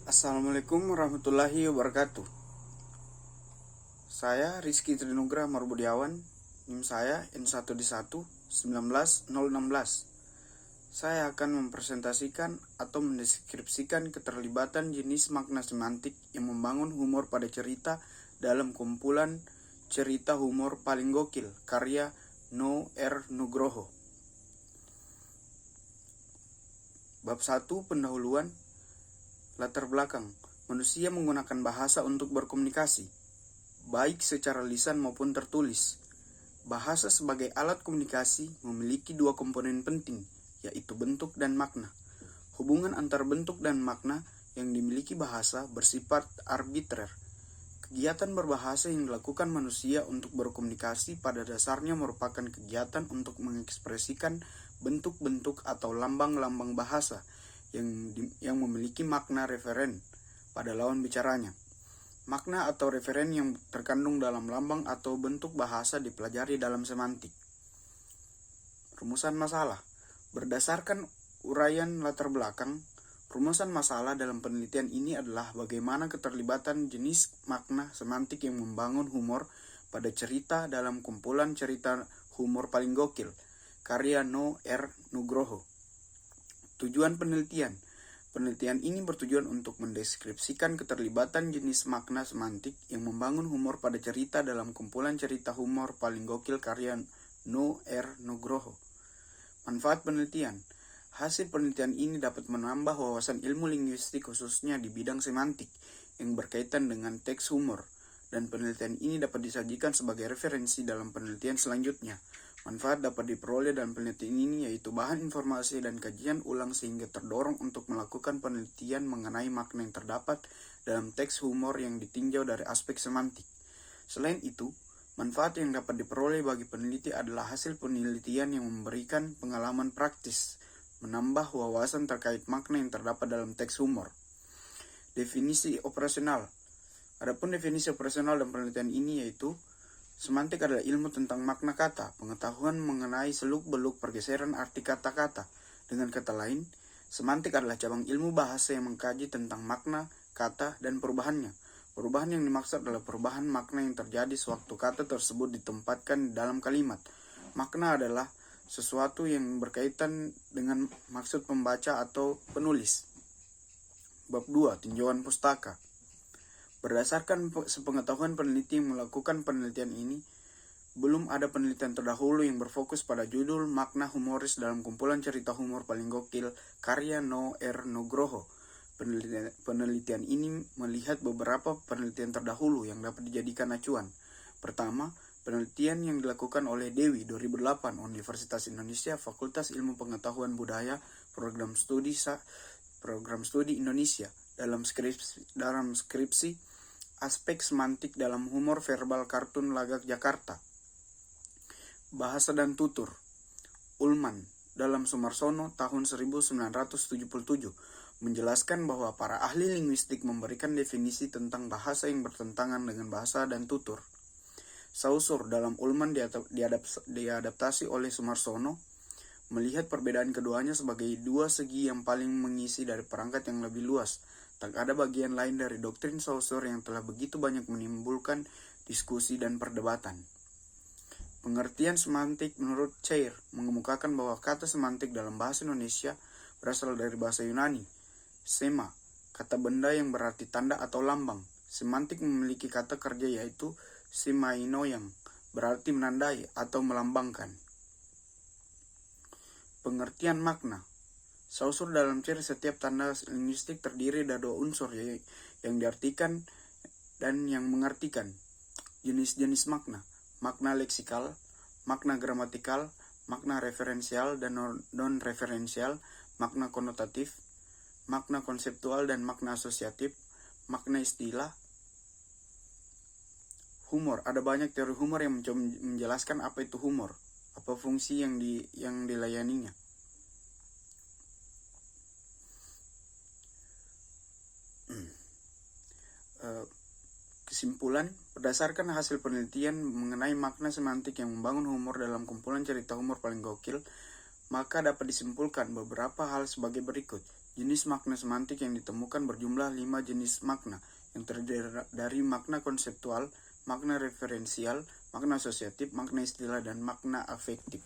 Assalamualaikum warahmatullahi wabarakatuh. Saya Rizky Trinugra Marbudiawan. NIM saya N1D1 19016. Saya akan mempresentasikan atau mendeskripsikan keterlibatan jenis makna semantik yang membangun humor pada cerita dalam kumpulan cerita humor paling gokil karya No R Nugroho. Bab 1 pendahuluan. Latar belakang. Manusia menggunakan bahasa untuk berkomunikasi, baik secara lisan maupun tertulis. Bahasa sebagai alat komunikasi memiliki dua komponen penting, yaitu bentuk dan makna. Hubungan antar bentuk dan makna yang dimiliki bahasa bersifat arbitrer. Kegiatan berbahasa yang dilakukan manusia untuk berkomunikasi pada dasarnya merupakan kegiatan untuk mengekspresikan bentuk-bentuk atau lambang-lambang bahasa yang memiliki makna referen pada lawan bicaranya. Makna atau referen yang terkandung dalam lambang atau bentuk bahasa dipelajari dalam semantik. Rumusan masalah. Berdasarkan uraian latar belakang, rumusan masalah dalam penelitian ini adalah bagaimana keterlibatan jenis makna semantik yang membangun humor pada cerita dalam kumpulan cerita humor paling gokil, karya No R Nugroho. Tujuan penelitian. Penelitian ini bertujuan untuk mendeskripsikan keterlibatan jenis makna semantik yang membangun humor pada cerita dalam kumpulan cerita humor paling gokil karya No R Nugroho. Manfaat penelitian. Hasil penelitian ini dapat menambah wawasan ilmu linguistik khususnya di bidang semantik yang berkaitan dengan teks humor, dan penelitian ini dapat disajikan sebagai referensi dalam penelitian selanjutnya. Manfaat dapat diperoleh dalam penelitian ini yaitu bahan informasi dan kajian ulang sehingga terdorong untuk melakukan penelitian mengenai makna yang terdapat dalam teks humor yang ditinjau dari aspek semantik. Selain itu, manfaat yang dapat diperoleh bagi peneliti adalah hasil penelitian yang memberikan pengalaman praktis, menambah wawasan terkait makna yang terdapat dalam teks humor. Definisi operasional. Adapun definisi operasional dalam penelitian ini yaitu semantik adalah ilmu tentang makna kata, pengetahuan mengenai seluk-beluk pergeseran arti kata-kata. Dengan kata lain, semantik adalah cabang ilmu bahasa yang mengkaji tentang makna, kata, dan perubahannya. Perubahan yang dimaksud adalah perubahan makna yang terjadi sewaktu kata tersebut ditempatkan dalam kalimat. Makna adalah sesuatu yang berkaitan dengan maksud pembaca atau penulis. Bab 2. Tinjauan pustaka. Berdasarkan sepengetahuan peneliti yang melakukan penelitian ini, belum ada penelitian terdahulu yang berfokus pada judul makna humoris dalam kumpulan cerita humor paling gokil karya No R Nugroho. Penelitian ini melihat beberapa penelitian terdahulu yang dapat dijadikan acuan. Pertama, penelitian yang dilakukan oleh Dewi 2008 Universitas Indonesia Fakultas Ilmu Pengetahuan Budaya Program Studi Indonesia dalam skripsi aspek semantik dalam humor verbal kartun Lagak Jakarta. Bahasa dan tutur. Ullman dalam Sumarsono tahun 1977 menjelaskan bahwa para ahli linguistik memberikan definisi tentang bahasa yang bertentangan dengan bahasa dan tutur. Saussure dalam Ullman diadaptasi oleh Sumarsono melihat perbedaan keduanya sebagai dua segi yang paling mengisi dari perangkat yang lebih luas. Tak ada bagian lain dari doktrin Saussure yang telah begitu banyak menimbulkan diskusi dan perdebatan. Pengertian semantik menurut Chair mengemukakan bahwa kata semantik dalam bahasa Indonesia berasal dari bahasa Yunani, sema, kata benda yang berarti tanda atau lambang. Semantik memiliki kata kerja yaitu semaino yang berarti menandai atau melambangkan. Pengertian makna. Saussure dalam Chair setiap tanda linguistik terdiri dari dua unsur yang diartikan dan yang mengartikan. Jenis-jenis makna. Makna leksikal, makna gramatikal, makna referensial dan non-referensial, makna konotatif, makna konseptual dan makna asosiatif, makna istilah. Humor. Ada banyak teori humor yang mencoba menjelaskan apa itu humor, apa fungsi yang dilayaninya. Kesimpulan, berdasarkan hasil penelitian mengenai makna semantik yang membangun humor dalam kumpulan cerita humor paling gokil, maka dapat disimpulkan beberapa hal sebagai berikut. Jenis makna semantik yang ditemukan berjumlah 5 jenis makna, yang terdiri dari makna konseptual, makna referensial, makna asosiatif, makna istilah, dan makna afektif.